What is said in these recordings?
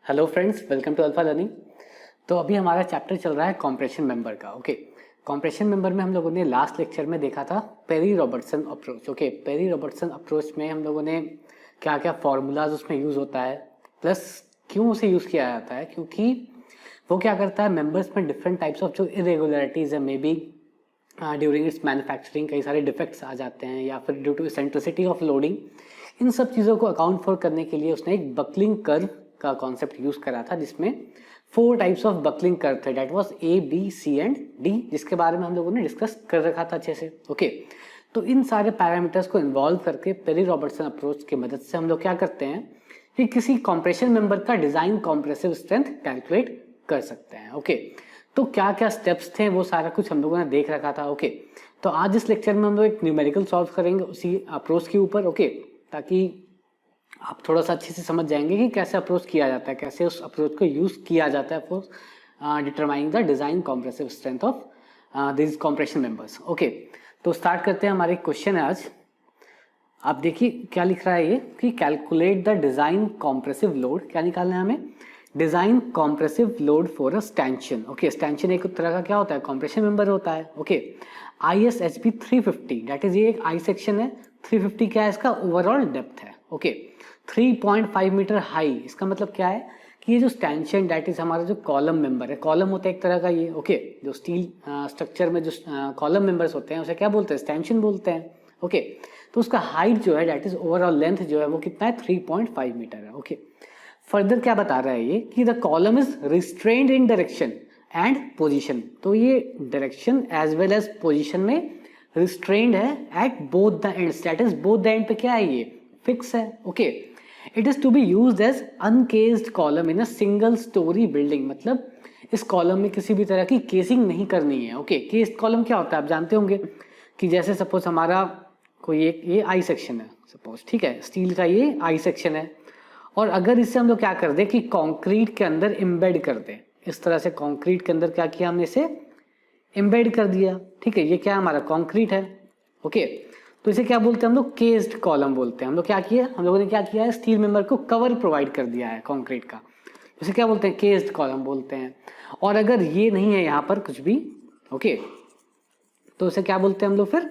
Hello friends, welcome to alpha learning. तो अभी हमारा चैप्टर चल रहा है कॉम्प्रेशन मेंबर का। ओके, कॉम्प्रेशन मेंबर में हम लोगों ने लास्ट लेक्चर में देखा था Perry Robertson approach. Okay, Perry Robertson approach में हम लोगों ने क्या क्या फॉर्मूलाज उसमें यूज होता है, प्लस क्यों उसे यूज किया जाता है, क्योंकि वो क्या करता है मेंबर्स में डिफरेंट टाइप्स ऑफ जो इरेगुलरिटीज है, may be during its manufacturing कई सारे डिफेक्ट्स आ जाते हैं, या फिर due to eccentricity of loading, इन सब चीज़ों को अकाउंट फॉर करने के लिए उसने एक बकलिंग कर्व का कॉन्सेप्ट यूज करा था, जिसमें 4 टाइप्स ऑफ बकलिंग कर्व थे। That was A, B, C and D, जिसके बारे में हम लोगों ने डिस्कस कर रखा था अच्छे से। ओके, तो इन सारे पैरामीटर्स को इन्वॉल्व करके पेरी रॉबर्टसन अप्रोच की मदद से हम लोग क्या करते हैं कि किसी कॉम्प्रेशन मेंबर का डिजाइन कॉम्प्रेसिव स्ट्रेंथ कैलकुलेट कर सकते हैं। ओके, तो क्या क्या स्टेप्स थे वो सारा कुछ हम लोगों ने देख रखा था। ओके, तो आज इस लेक्चर में हम लोग एक न्यूमेरिकल सॉल्व करेंगे उसी अप्रोच के ऊपर। ओके, ताकि आप थोड़ा सा अच्छे से समझ जाएंगे कि कैसे अप्रोच किया जाता है, कैसे उस अप्रोच को यूज किया जाता है for determining the design compressive strength of this compression members. Okay, तो स्टार्ट करते हैं। हमारे क्वेश्चन है आज, आप देखिए क्या लिख रहा है ये कि calculate the design compressive load. क्या निकालना है हमें? Design compressive load for a stanchion. Okay, stanchion एक तरह का क्या होता है? कॉम्प्रेशन मेंबर होता है। ओके, ISHB 350, दैट इज ये एक आई सेक्शन है। 350 क्या है? इसका ओवरऑल डेप्थ है। ओके, 3.5 मीटर हाई, इसका मतलब क्या है कि ये जो स्टैंशन दैट इज हमारा जो कॉलम मेंबर है, कॉलम होता है एक तरह का ये। ओके, जो स्टील स्ट्रक्चर में जो कॉलम मेंबर्स होते हैं उसे क्या बोलते हैं? स्टैंशन बोलते हैं। ओके, तो उसका हाइट जो है दैट इज ओवरऑल लेंथ जो है वो कितना है? 3.5 मीटर है। ओके, फर्दर क्या बता रहा है ये कि the column is restrained in direction and position. तो ये direction as well as position में रिस्ट्रेन्ड है at both the ends, that is both the end पे क्या है? ये फिक्स है। Okay, it is to be used as uncased column in a single storey building. मतलब इस कॉलम में किसी भी तरह की केसिंग नहीं करनी है। ओके, केस्ड कॉलम क्या होता है आप जानते होंगे कि जैसे सपोज हमारा कोई एक ये आई सेक्शन है सपोज, ठीक है, स्टील का ये आई सेक्शन है, और अगर इससे हम लोग क्या कर दे कि कंक्रीट के अंदर एम्बेड कर दे, इस तरह से कंक्रीट के अंदर क्या किया हमने? इसे एम्बेड कर दिया। ठीक है, ये क्या हमारा कंक्रीट है। ओके, तो इसे क्या बोलते हैं हम लोग? केस्ड कॉलम बोलते हैं। हम लोग क्या किया? हम लोगों ने क्या किया है? स्टील मेंबर को कवर प्रोवाइड कर दिया है कंक्रीट का, उसे क्या बोलते हैं? केस्ड कॉलम बोलते हैं। और अगर ये नहीं है यहाँ पर कुछ भी, ओके, तो उसे क्या बोलते हैं हम लोग फिर?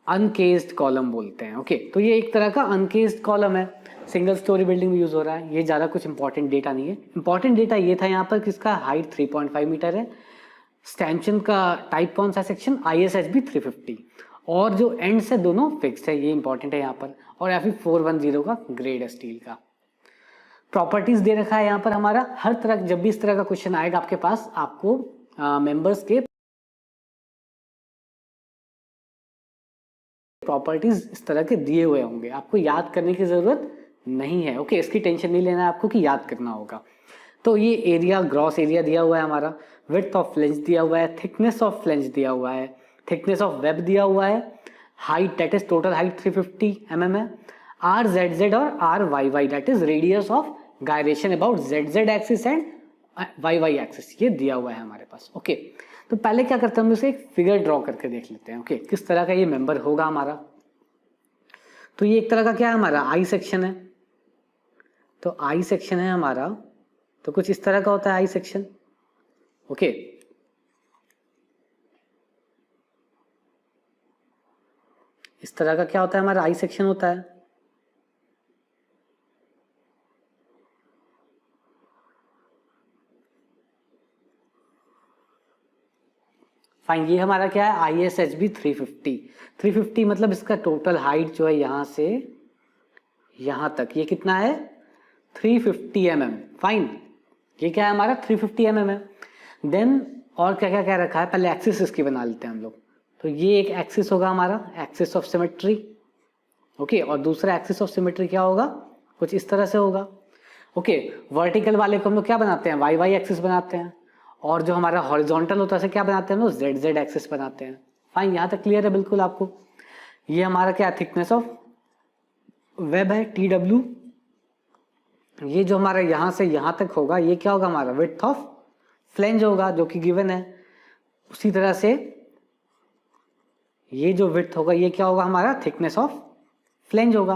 अनकेस्ड कॉलम बोलते हैं। ओके, तो ये एक तरह का अनकेस्ड कॉलम है, सिंगल स्टोरी बिल्डिंग में यूज हो रहा है। ये ज्यादा कुछ इंपॉर्टेंट डेटा नहीं है। इंपॉर्टेंट डेटा ये था यहाँ पर किसका? हाइट 3.5 मीटर है, स्टैंशन का टाइप कौन सा? सेक्शन ISHB 350, और जो एंड्स है दोनों फिक्स्ड है, ये इंपॉर्टेंट है यहाँ पर। और Fe 410 का ग्रेड है स्टील का। प्रॉपर्टीज दे रखा है यहाँ पर हमारा। हर तरह जब भी इस तरह का क्वेश्चन आएगा आपके पास, आपको मेंबर्स के प्रॉपर्टीज इस तरह के दिए हुए होंगे, आपको याद करने की जरूरत नहीं है। ओके, इसकी टेंशन नहीं लेना है आपको कि याद करना होगा। तो ये एरिया, ग्रॉस एरिया दिया हुआ है हमारा, विड्थ ऑफ फ्लेंज दिया हुआ है, थिकनेस ऑफ फ्लेंज दिया हुआ है, थिकनेस ऑफ वेब दिया हुआ है, height that is total height 350 mm है, RZZ और RYY that is radius of gyration about ZZ axis and YY axis, ये दिया हुआ है हमारे पास। ओके, तो पहले क्या करते हैं हम इसे एक फिगर ड्रॉ करके देख लेते हैं। ओके, किस तरह का ये मेंबर होगा हमारा। तो ये एक तरह का क्या है हमारा? आई सेक्शन है। तो आई सेक्शन है हमारा, तो कुछ इस तरह का होता है आई सेक्शन। ओके, इस तरह का क्या होता है हमारा? आई सेक्शन होता है। फाइन, ये हमारा क्या है? ISHB 350। 350 मतलब इसका टोटल हाइट जो है यहां से यहां तक, ये कितना है? 350 mm। फाइन, ये क्या है हमारा? 350 mm है। देन और क्या क्या क्या रखा है? पहले एक्सिस इसकी बना लेते हैं हम लोग। तो ये एक एक्सिस होगा हमारा, एक्सिस ऑफ सिमेट्री। ओके, और दूसरा एक्सिस ऑफ सिमेट्री क्या होगा? कुछ इस तरह से होगा। ओके, वर्टिकल वाले को हम लोग क्या बनाते हैं? YY एक्सिस बनाते हैं, और जो हमारा हॉरिजॉन्टल होता है क्या बनाते हैं हम लोग? ZZ एक्सिस बनाते हैं। फाइन, यहां तक क्लियर है बिल्कुल आपको? ये हमारा क्या? थिकनेस ऑफ वेब है, TW। ये जो हमारा यहां से यहां तक होगा ये क्या होगा हमारा? विड्थ ऑफ फ्लेंज होगा, जो कि गिवन है। उसी तरह से ये जो विड्थ होगा ये क्या होगा हमारा? थिकनेस ऑफ फ्लेंज होगा।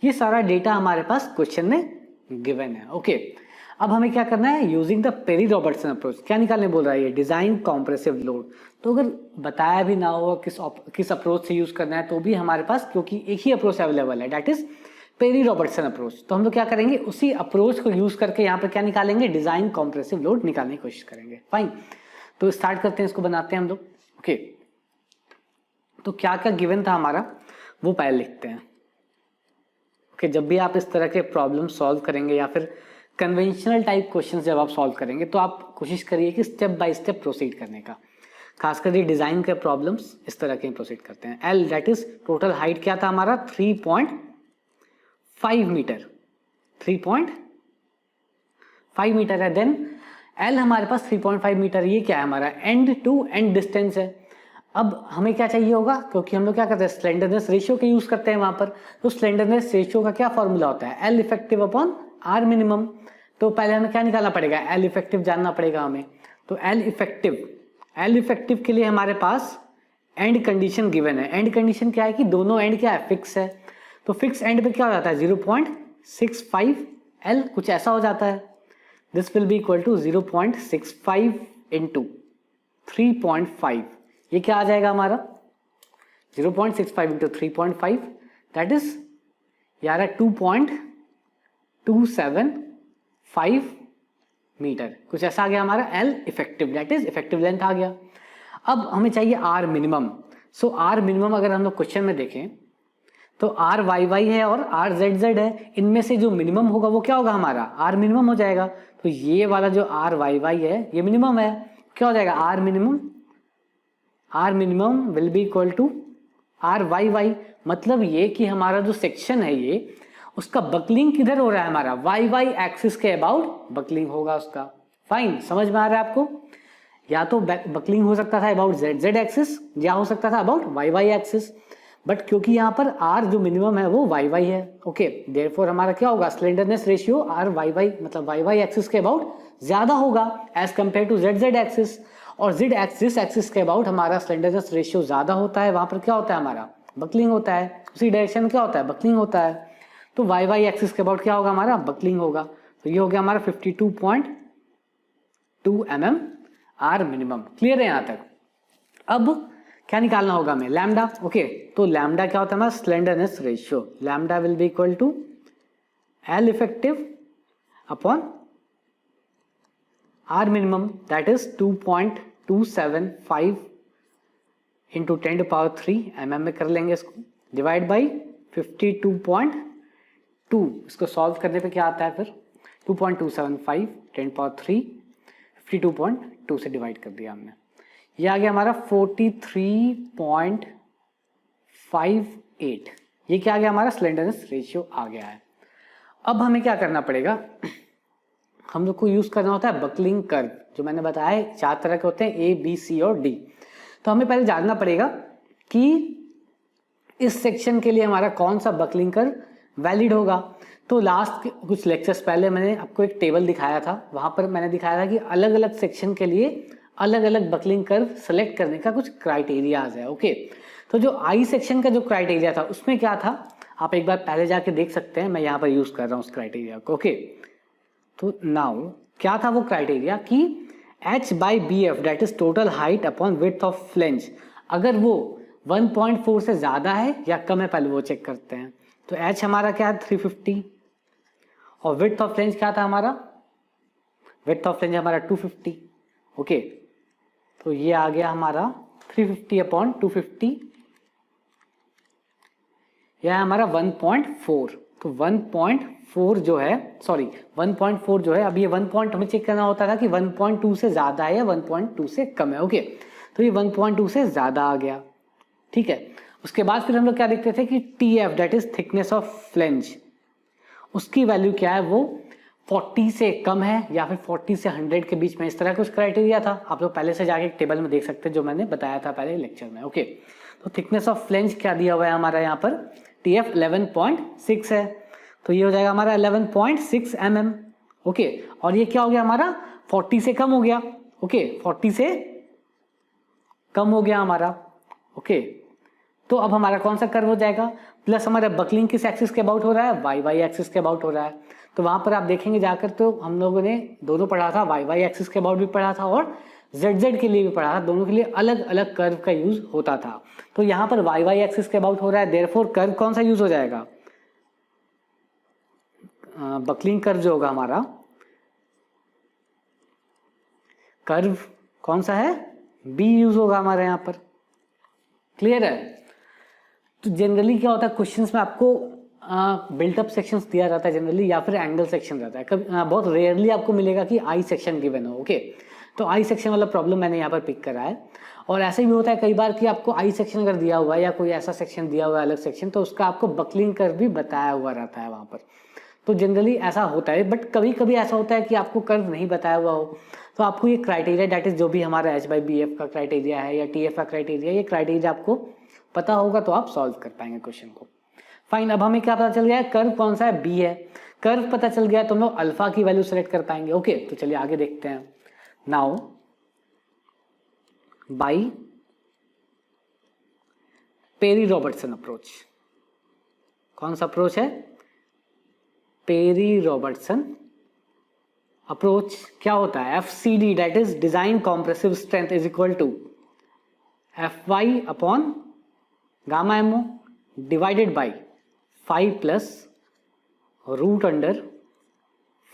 ये सारा डेटा हमारे पास क्वेश्चन में गिवन है। ओके, अब हमें क्या करना है, using the peri Robertson approach. क्या निकालने बोल रहा है ये, डिजाइन कॉम्प्रेसिव लोड। तो अगर बताया भी ना हो किस अप्रोच से यूज करना है तो भी हमारे पास, क्योंकि एक ही अप्रोच अवेलेबल है, that is peri Robertson approach, तो हम लोग क्या करेंगे, उसी अप्रोच को यूज करके यहाँ पर क्या निकालेंगे, डिजाइन कॉम्प्रेसिव लोड निकालने की कोशिश करेंगे। फाइन, तो स्टार्ट करते हैं, इसको बनाते हैं हम लोग। ओके, तो क्या क्या गिवन था हमारा वो पहले लिखते हैं। ओके, जब भी आप इस तरह के प्रॉब्लम सॉल्व करेंगे या फिर कन्वेंशनल टाइप क्वेश्चन जब आप सॉल्व करेंगे तो आप कोशिश करिए कि स्टेप बाय स्टेप प्रोसीड करने का। खासकर ये डिजाइन के प्रॉब्लम्स इस तरह के प्रोसीड करते हैं। L that is total height क्या था हमारा, 3.5 मीटर, 3.5 मीटर है। देन एल हमारे पास 3.5 मीटर, ये क्या है हमारा, एंड टू एंड डिस्टेंस है। अब हमें क्या चाहिए होगा, क्योंकि हम लोग क्या करते हैं, स्लेंडरनेस रेशियो के यूज करते हैं वहां पर, तो स्लेंडरनेस रेशियो का क्या फॉर्मूला होता है, L effective upon R minimum. तो पहले हमें क्या निकालना पड़ेगा, एल इफेक्टिव जानना पड़ेगा हमें। तो एल इफेक्टिव के लिए हमारे पास एंड कंडीशन गिवन है। एंड कंडीशन क्या है कि दोनों एंड क्या है, फिक्स है। तो फिक्स एंड पे क्या हो जाता है, 0.65 एल, कुछ ऐसा हो जाता है। This will be equal to 0.65 into 3.5, ये क्या आ जाएगा हमारा, 0.65 इंटू 3.5 दैट इज यार 2.275 मीटर, कुछ ऐसा आ गया हमारा L effective, that is effective length आ गया। अब हमें चाहिए R minimum. So R minimum अगर हम लोग क्वेश्चन में देखें तो आर वाई वाई है और आर जेड जेड है, इनमें से जो मिनिमम होगा वो क्या होगा हमारा, आर मिनिमम हो जाएगा। तो ये वाला जो आर वाई वाई है ये मिनिमम है, क्या हो जाएगा, R minimum will be equal to R Y Y. मतलब ये कि हमारा जो सेक्शन है ये, उसका बकलिंग किधर हो रहा है, हमारा वाई वाई एक्सिस के अबाउट बकलिंग होगा उसका। फाइन, समझ में आ रहा है आपको, या तो बकलिंग हो सकता था अबाउट जेड जेड एक्सिस या हो सकता था about Y Y axis, but क्योंकि यहाँ पर आर जो मिनिमम है वो वाई वाई है। ओके, देयरफॉर हमारा क्या होगा, slenderness ratio R Y Y मतलब वाई वाई एक्सिस के अबाउट ज्यादा होगा as compare to Z Z axis. और जेड एक्सिस के अबाउट हमारा स्लेंडरनेस रेशियो ज्यादा होता है, वहां पर क्या होता है हमारा बकलिंग होता है, उसी डायरेक्शन में क्या होता है बकलिंग होता है। तो वाई वाई एक्सिस के अबाउट क्या होगा हमारा, बकलिंग होगा। तो ये हो गया हमारा 52.2 mm आर मिनिमम। क्लियर है यहाँ तक। अब क्या निकालना होगा हमें, लैम्डा। ओके, तो लैम्डा क्या होता है हमारा, slenderness ratio. Lambda will be equal to L effective upon R minimum that is 2.275 into 10⁻³ mm में कर लेंगे इसको, डिवाइड बाई 52.2। इसको सॉल्व करने पे क्या आता है फिर, 2.275 10⁻³ 52.2 से डिवाइड कर दिया हमने, ये आ गया हमारा 43.58। ये क्या आ गया हमारा, स्लेंडरनेस रेशियो आ गया है। अब हमें क्या करना पड़ेगा, हम लोग को यूज करना होता है बकलिंग कर्व, जो मैंने बताया 4 तरह के होते हैं, ए बी सी और डी। तो हमें पहले जानना पड़ेगा कि इस सेक्शन के लिए हमारा कौन सा बकलिंग कर्व वैलिड होगा। तो लास्ट कुछ लेक्चर्स पहले मैंने आपको एक टेबल दिखाया था, वहां पर मैंने दिखाया था कि अलग अलग सेक्शन के लिए अलग अलग बकलिंग कर्व सेलेक्ट करने का कुछ क्राइटेरियाज है। ओके, तो जो आई सेक्शन का जो क्राइटेरिया था उसमें क्या था, आप एक बार पहले जाके देख सकते हैं, मैं यहाँ पर यूज कर रहा हूँ उस क्राइटेरिया को। ओके, तो नाउ क्या था वो क्राइटेरिया कि h/bf that is total height upon width of flange, अगर वो 1.4 से ज्यादा है या कम है, पहले वो चेक करते हैं। तो h हमारा क्या है 350 और विड्थ ऑफ फ्लेंज क्या था हमारा, विड्थ ऑफ फ्लेंज हमारा 250। ओके, तो ये आ गया हमारा 350 अपॉन 250, यह है हमारा 1.4। तो 1.4 जो है, सॉरी 1.4 जो है, अब ये 1 पॉइंट हमें चेक करना होता था कि 1.2 से ज्यादा है या 1.2 से कम है। ओके, तो ये 1.2 से ज्यादा आ गया, ठीक है। उसके बाद फिर हम लोग क्या देखते थे कि TF that is thickness of flange, उसकी वैल्यू क्या है, वो 40 से कम है या फिर 40 से 100 के बीच में, इस तरह कुछ क्राइटेरिया था। आप लोग पहले से जाके एक टेबल में देख सकते हैं जो मैंने बताया था पहले लेक्चर में। ओके, तो थिकनेस ऑफ फ्लेंज क्या दिया हुआ है हमारा यहाँ पर, TF 11.6 है, तो ये हो जाएगा हमारा 11.6 mm। ओके, और ये क्या हो गया हमारा 40 से कम हो गया। ओके, 40 से कम हो गया हमारा। ओके, तो अब हमारा कौन सा कर्व हो जाएगा, प्लस हमारा बकलिंग किस एक्सिस के अबाउट हो रहा है, वाई वाई एक्सिस के अबाउट हो रहा है। तो वहां पर आप देखेंगे जाकर तो हम लोगों ने दोनों पढ़ा था, वाई वाई एक्सिस के अबाउट भी पढ़ा था और जेड जेड के लिए भी पढ़ा था, दोनों के लिए अलग अलग कर्व का यूज होता था। तो यहाँ पर वाई वाई एक्सिस के अबाउट हो रहा है, देयरफॉर कर्व कौन सा यूज हो जाएगा, बकलिंग कर्व जो होगा हमारा, कर्व कौन सा है, बी यूज होगा हमारे यहाँ पर। क्लियर है। तो जनरली क्या होता है क्वेश्चंस में आपको बिल्टअप सेक्शंस दिया जाता है जनरली, या फिर एंगल सेक्शन रहता है। कभी बहुत रेयरली आपको मिलेगा कि आई सेक्शन गिवन हो। ओके, तो आई सेक्शन वाला प्रॉब्लम मैंने यहाँ पर पिक करा है। और ऐसे भी होता है कई बार कि आपको आई सेक्शन अगर दिया हुआ है या कोई ऐसा सेक्शन दिया हुआ है अलग सेक्शन, तो उसका आपको बकलिंग कर्व भी बताया हुआ रहता है वहाँ पर। तो जनरली ऐसा होता है, बट कभी कभी ऐसा होता है कि आपको कर्व नहीं बताया हुआ हो, तो आपको ये क्राइटेरिया डेट इज जो भी हमारा H/BF का क्राइटेरिया है या TF का क्राइटेरिया, ये क्राइटेरिया आपको पता होगा तो आप सॉल्व कर पाएंगे क्वेश्चन को। फाइन, अब हमें क्या पता चल गया है, कर्व कौन सा है, बी है। कर्व पता चल गया तो हम लोग अल्फा की वैल्यू सेलेक्ट कर पाएंगे। ओके, तो चलिए आगे देखते हैं। Now by peri Robertson approach, कौन सा अप्रोच है, पेरी रॉबर्टसन अप्रोच। क्या होता है, FCD that is design compressive strength is equal to Fy upon gamma MO divided by 5 plus root under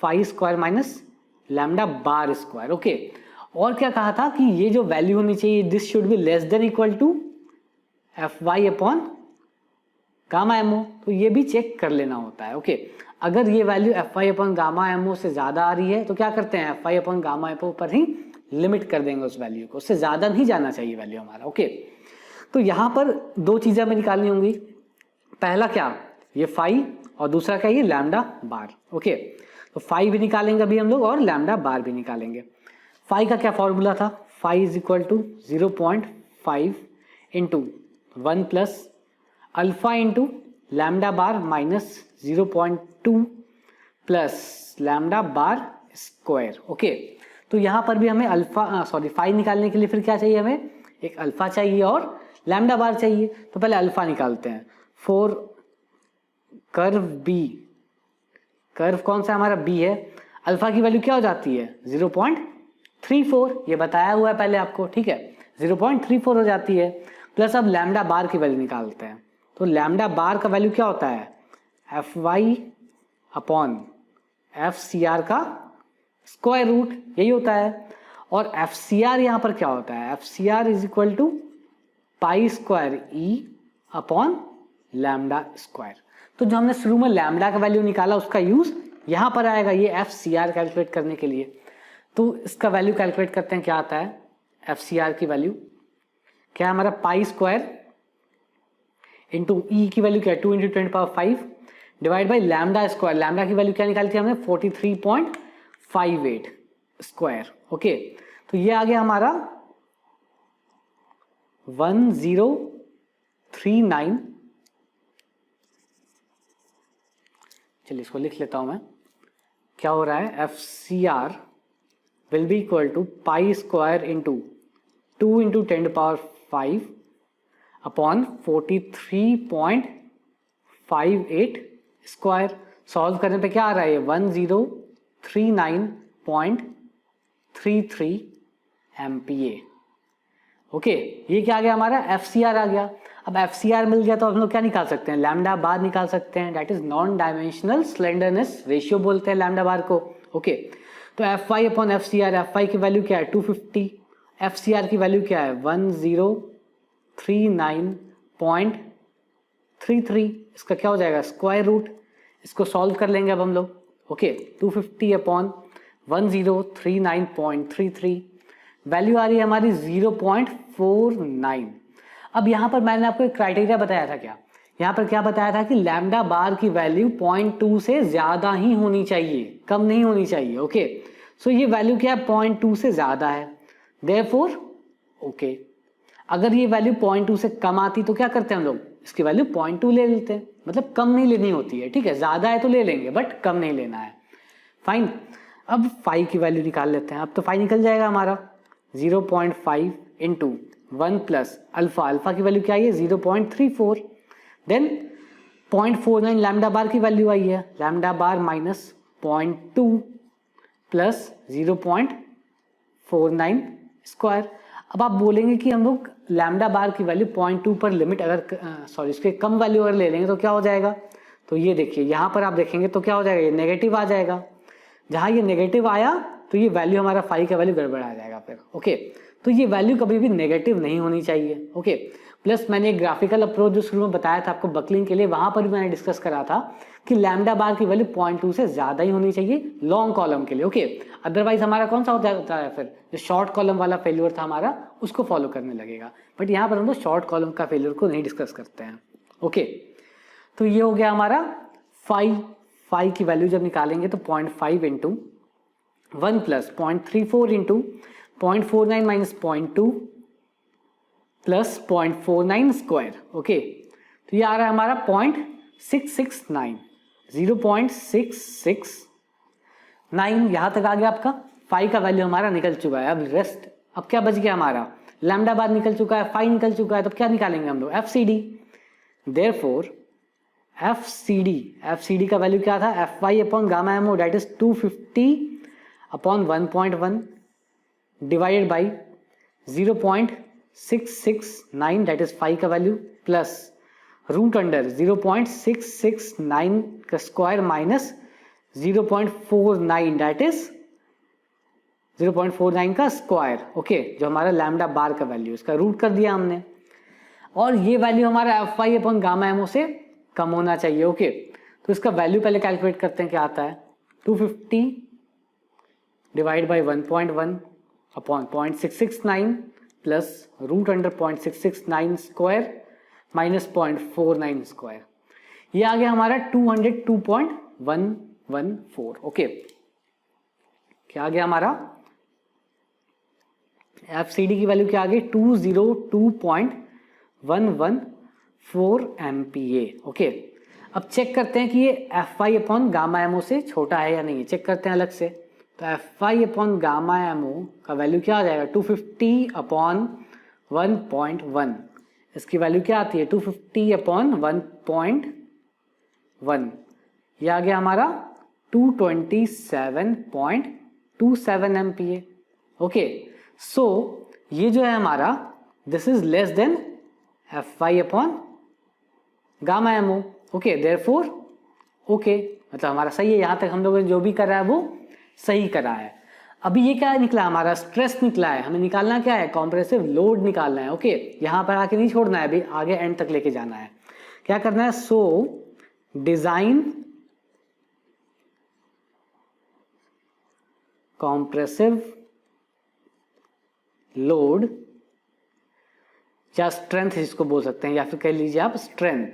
5 square minus lambda bar square. Okay, और क्या कहा था कि ये जो वैल्यू होनी चाहिए, this should be less than equal to Fy upon gamma MO, तो ये भी चेक कर लेना होता है। ओके, अगर ये value Fy upon gamma MO से ज्यादा आ रही है तो क्या करते हैं, Fy अपॉन गामा एमओ पर ही लिमिट कर देंगे उस वैल्यू को, उससे ज्यादा नहीं जाना चाहिए वैल्यू हमारा। ओके, तो यहाँ पर दो चीजें हमें निकालनी होंगी, पहला क्या, ये फाई, और दूसरा क्या, ये लैम्डा बार। ओके, तो फाई भी निकालेंगे अभी हम लोग और लैम्डा बार भी निकालेंगे। फाई का क्या फॉर्मूला था, phi is equal to 0.5 into 1 plus alpha into lambda bar minus 0.2 plus lambda bar square. Okay, तो यहाँ पर भी हमें अल्फा फाई निकालने के लिए फिर क्या चाहिए, हमें एक अल्फा चाहिए और लैम्डा बार चाहिए। तो पहले अल्फा निकालते हैं। फॉर कर्व बी, कर्व कौन सा हमारा बी है, अल्फा की वैल्यू क्या हो जाती है 0.34, ये बताया हुआ है पहले आपको, ठीक है, 0.34 हो जाती है। प्लस अब लैम्डा बार की वैल्यू निकालते हैं, तो लैम्डा बार का वैल्यू क्या होता है, Fy अपॉन FCR का स्क्वायर रूट, यही होता है। और FCR यहाँ पर क्या होता है, FCR is equal to pi square E upon lambda square. तो जो हमने शुरू में लैम्डा का वैल्यू निकाला उसका यूज यहाँ पर आएगा, ये FCR कैलकुलेट करने के लिए। तो इसका वैल्यू कैलकुलेट करते हैं, क्या आता है FCR की वैल्यू, क्या है हमारा पाई स्क्वायर इंटू E की वैल्यू क्या है 2 into 10⁵ divide by lambda square. Lambda की वैल्यू क्या निकाली थी हमने 43.58 स्क्वायर। ओके, तो ये आ गया हमारा 1039, चलिए इसको लिख लेता हूं मैं, क्या हो रहा है, FCR will be equal to pi square into 2 into 10⁵ upon 43.58 square. Solve करने पे क्या आ रहा है, 1039.33 MPa। ओके, ये क्या आ गया हमारा FCR आ गया। अब FCR मिल गया तो हम लोग क्या निकाल सकते हैं, लैम्डा बार निकाल सकते हैं, that is non dimensional slenderness ratio बोलते हैं लैम्डा बार को। ओके, तो Fy अपॉन FCR, Fy की वैल्यू क्या है 250, FCR की वैल्यू क्या है 1039.33, इसका क्या हो जाएगा स्क्वायर रूट, इसको सॉल्व कर लेंगे अब हम लोग। ओके, 250 अपॉन 1039.33, वैल्यू आ रही है हमारी 0.49। अब यहाँ पर मैंने आपको एक क्राइटेरिया बताया था, क्या यहाँ पर क्या बताया था कि लैम्डा बार की वैल्यू 0.2 से ज्यादा ही होनी चाहिए, कम नहीं होनी चाहिए। ओके, सो ये वैल्यू क्या है 0.2 से ज्यादा है, देयरफॉर ओके, अगर ये वैल्यू 0.2 से कम आती तो क्या करते हैं हम लोग, इसकी वैल्यू 0.2 ले लेते हैं, मतलब कम नहीं लेनी होती है, ठीक है, ज्यादा है तो ले लेंगे बट कम नहीं लेना है। फाइन, अब फाई की वैल्यू निकाल लेते हैं। अब तो फाई निकल जाएगा हमारा 0.5 इंटू 1 प्लस अल्फा, अल्फा की वैल्यू क्या आई है 0.34, देन 0.49 लैम्डा बार की वैल्यू आई है, lambda bar minus 0.2 plus 0.49 square. अब आप बोलेंगे कि हम लोग लैम्डा बार की वैल्यू 0.2 पर लिमिट अगर इसके कम वैल्यू अगर ले लेंगे तो क्या हो जाएगा, तो ये देखिए यहाँ पर आप देखेंगे तो क्या हो जाएगा, ये नेगेटिव आ जाएगा। जहाँ ये नेगेटिव आया तो ये वैल्यू हमारा फाई का वैल्यू गड़बड़ आ जाएगा फिर। ओके, तो ये वैल्यू कभी भी नेगेटिव नहीं होनी चाहिए। ओके, प्लस मैंने एक ग्राफिकल अप्रोच जो शुरू में बताया था आपको बकलिंग के लिए, वहां पर भी मैंने डिस्कस करा था कि लैम्डा बार की वैल्यू 0.2 से ज्यादा ही होनी चाहिए लॉन्ग कॉलम के लिए। ओके, अदरवाइज हमारा कौन सा होता है फिर, जो शॉर्ट कॉलम वाला फेल्यूर था हमारा उसको फॉलो करने लगेगा। बट यहाँ पर हम लोग शॉर्ट कॉलम का फेल्यूर को नहीं डिस्कस करते हैं। ओके, तो ये हो गया हमारा फाई की वैल्यू जब निकालेंगे तो 0.5 into 1 plus 0.34 into 0.49 minus 0.2 plus 0.49 square. Okay, तो ये आ रहा है हमारा 0.669, 0.669 यहां तक आ गया आपका। फाई का वैल्यू हमारा निकल चुका है। अब रेस्ट, अब क्या बच गया हमारा, लैम्डा बार निकल चुका है, फाई निकल चुका है, तो क्या निकालेंगे हम लोग, FCD। देयरफॉर FCD का वैल्यू क्या था, Fy upon gamma MO that is 250 upon 1.1 divided by 0.669 that is phi का वैल्यू प्लस रूट अंडर 0.669 का स्क्वायर माइनस 0.49 दैट इज 0.49 का स्क्वायर। ओके, जो हमारा लैम्डा बार का वैल्यू, इसका रूट कर दिया हमने, और ये वैल्यू हमारा Fy अपॉन गामा एमओ से कम होना चाहिए। ओके, तो इसका वैल्यू पहले कैलकुलेट करते हैं, क्या आता है 250 divide by 1.1 upon 0.669 plus root under 0.669 square minus 0.49 square, ये आ गया हमारा 202.114। ओके, क्या आ गया हमारा FCD की वैल्यू क्या आ गई 202.114 MPa। ओके, अब चेक करते हैं कि ये Fy अपॉन गामा एमओ से छोटा है या नहीं, चेक करते हैं अलग से। तो Fy अपॉन गामा एमओ का वैल्यू क्या आ जाएगा 250 अपॉन 1.1, इसकी वैल्यू क्या आती है 250 अपॉन 1.1, ये आ गया हमारा 227.27 MPa। ओके, सो ये जो है हमारा this is less than Fy upon gamma MO. Okay, therefore okay, मतलब हमारा सही है, यहां तक हम लोगों ने जो भी करा है वो सही करा है। अभी ये क्या निकला हमारा, स्ट्रेस निकला है, हमें निकालना क्या है, कॉम्प्रेसिव लोड निकालना है। ओके, यहां पर आके नहीं छोड़ना है, अभी आगे एंड तक लेके जाना है। क्या करना है, सो डिजाइन कॉम्प्रेसिव लोड या स्ट्रेंथ जिसको बोल सकते हैं, या फिर कह लीजिए आप strength.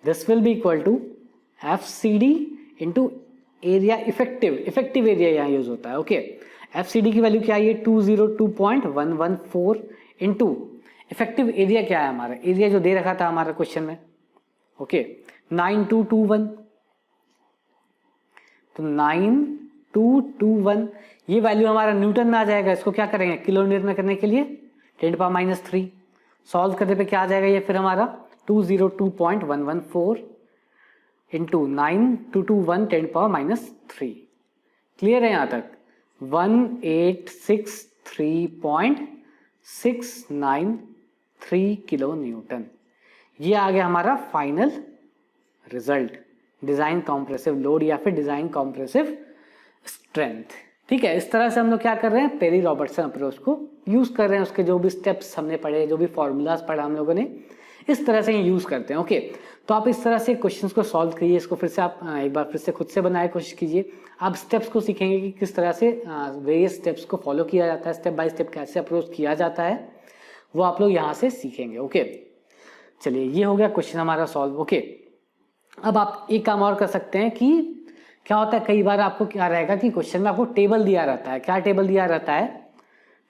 This will be equal to FCD into area effective area यहाँ यूज होता है। ओके, FCD की वैल्यू क्या है 202.114 इंटू इफेक्टिव एरिया क्या है हमारा, एरिया जो दे रखा था हमारा क्वेश्चन में। ओके, 9221, तो 9221 ये वैल्यू हमारा न्यूटन में आ जाएगा। इसको क्या करेंगे किलोमीटर में करने के लिए 10⁻³ सॉल्व करने पे क्या आ जाएगा, ये फिर हमारा 202.114 इंटू 9221 10⁻³ क्लियर है यहाँ तक, 1863.693 किलो न्यूटन। ये आ गया हमारा final result, design compressive load या फिर डिजाइन कॉम्प्रेसिव स्ट्रेंथ। ठीक है, इस तरह से हम लोग क्या कर रहे हैं, पेरी रॉबर्टसन अप्रोच को यूज कर रहे हैं। उसके जो भी स्टेप्स हमने पढ़े, जो भी फॉर्मूलाज पढ़ा हम लोगों ने, इस तरह से यूज करते हैं। ओके, तो आप इस तरह से क्वेश्चंस को सॉल्व करिए, इसको फिर से आप एक बार फिर से खुद से बनाए कोशिश कीजिए। आप स्टेप्स को सीखेंगे कि किस तरह से वेरियस स्टेप्स को फॉलो किया जाता है, स्टेप बाय स्टेप कैसे अप्रोच किया जाता है, वो आप लोग यहाँ से सीखेंगे। ओके, चलिए ये हो गया क्वेश्चन हमारा सॉल्व। ओके, अब आप एक काम और कर सकते हैं कि क्या होता है, कई बार आपको क्या रहेगा कि क्वेश्चन में आपको टेबल दिया रहता है। क्या टेबल दिया रहता है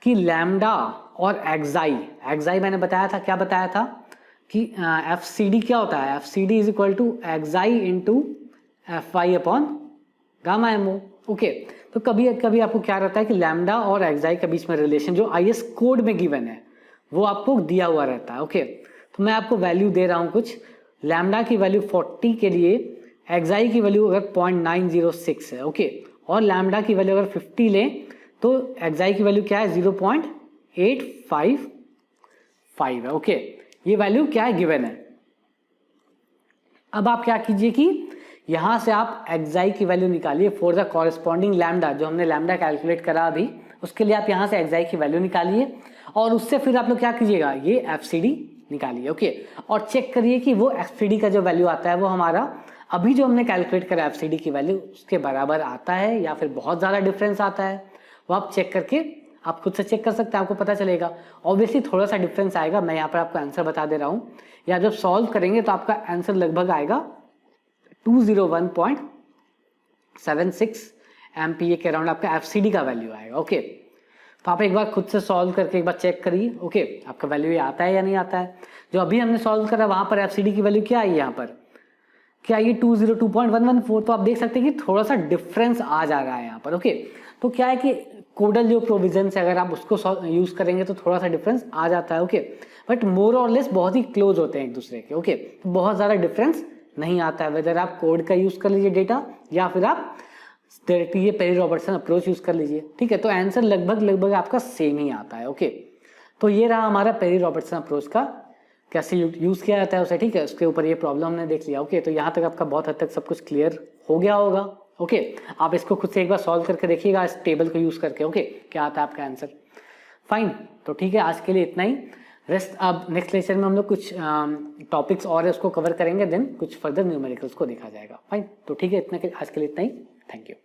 कि लैम्डा और एक्साई मैंने बताया था, क्या बताया था कि FCD क्या होता है, FCD इज इक्वल टू एक्साई into F Y upon gamma M O. Okay, तो कभी कभी आपको क्या रहता है कि लैम्डा और एक्साई के बीच में रिलेशन जो आईएस कोड में गिवन है वो आपको दिया हुआ रहता है। ओके, तो मैं आपको वैल्यू दे रहा हूँ कुछ, लैम्डा की वैल्यू 40 के लिए एक्साई की वैल्यू अगर 0.906 है, ओके, और लैम्डा की वैल्यू अगर 50 लें तो एक्साई की वैल्यू क्या है 0.855 है। ओके, ये वैल्यू क्या है गिवन है। अब आप क्या कीजिए कि यहां से आप एक्साई की वैल्यू निकालिए फॉर द कॉरेस्पॉन्डिंग लैम्डा, जो हमने लैम्डा कैलकुलेट करा अभी, उसके लिए आप यहां से एक्साई की वैल्यू निकालिए और उससे फिर आप लोग क्या कीजिएगा, ये एफसीडी निकालिए। ओके, और चेक करिए कि वो एफसीडी का जो वैल्यू आता है वो हमारा अभी जो हमने कैलकुलेट करा एफसीडी की वैल्यू उसके बराबर आता है या फिर बहुत ज़्यादा डिफरेंस आता है। वो आप चेक करके आप खुद से चेक कर सकते हैं, आपको पता चलेगा। ऑब्वियसली थोड़ा सा डिफरेंस आएगा, मैं यहाँ पर आपको आंसर बता दे रहा हूँ, या जब सॉल्व करेंगे तो आपका आंसर लगभग आएगा 201.76 एमपीए के अराउंड आपका एफसीडी का वैल्यू आएगा। ओके, तो आप एक बार खुद से सॉल्व करके एक बार चेक करिए। ओके, आपका वैल्यू ये आता है या नहीं आता है। जो अभी हमने सॉल्व करा वहां पर एफसीडी की वैल्यू क्या आई, यहाँ पर क्या ये 202.114, तो आप देख सकते हैं कि थोड़ा सा डिफरेंस आ जा रहा है यहाँ पर। ओके, तो क्या है कि कोडल जो प्रोविजन है अगर आप उसको यूज करेंगे तो थोड़ा सा डिफरेंस आ जाता है। ओके, बट मोर और लेस बहुत ही क्लोज होते हैं एक दूसरे के। ओके, तो बहुत ज्यादा डिफरेंस नहीं आता है, वेदर आप कोड का यूज कर लीजिए डेटा या फिर आप ये पेरी रॉबर्टसन अप्रोच यूज कर लीजिए। ठीक है, तो आंसर लगभग आपका सेम ही आता है। ओके, तो ये रहा हमारा पेरी रॉबर्टसन अप्रोच का कैसे यूज किया जाता है उसे। ठीक है, उसके ऊपर ये प्रॉब्लम हमने देख लिया। ओके, तो यहाँ तक आपका बहुत हद तक सब कुछ क्लियर हो गया होगा। ओके, आप इसको खुद से एक बार सॉल्व करके देखिएगा इस टेबल को यूज करके। ओके, क्या आता है आपका आंसर। फाइन, तो ठीक है, आज के लिए इतना ही। रेस्ट अब नेक्स्ट लेक्चर में हम लोग कुछ टॉपिक्स और उसको कवर करेंगे, देन कुछ फर्दर न्यूमेरिकल्स को देखा जाएगा। फाइन, तो ठीक है, इतना आज के लिए इतना ही। Thank you.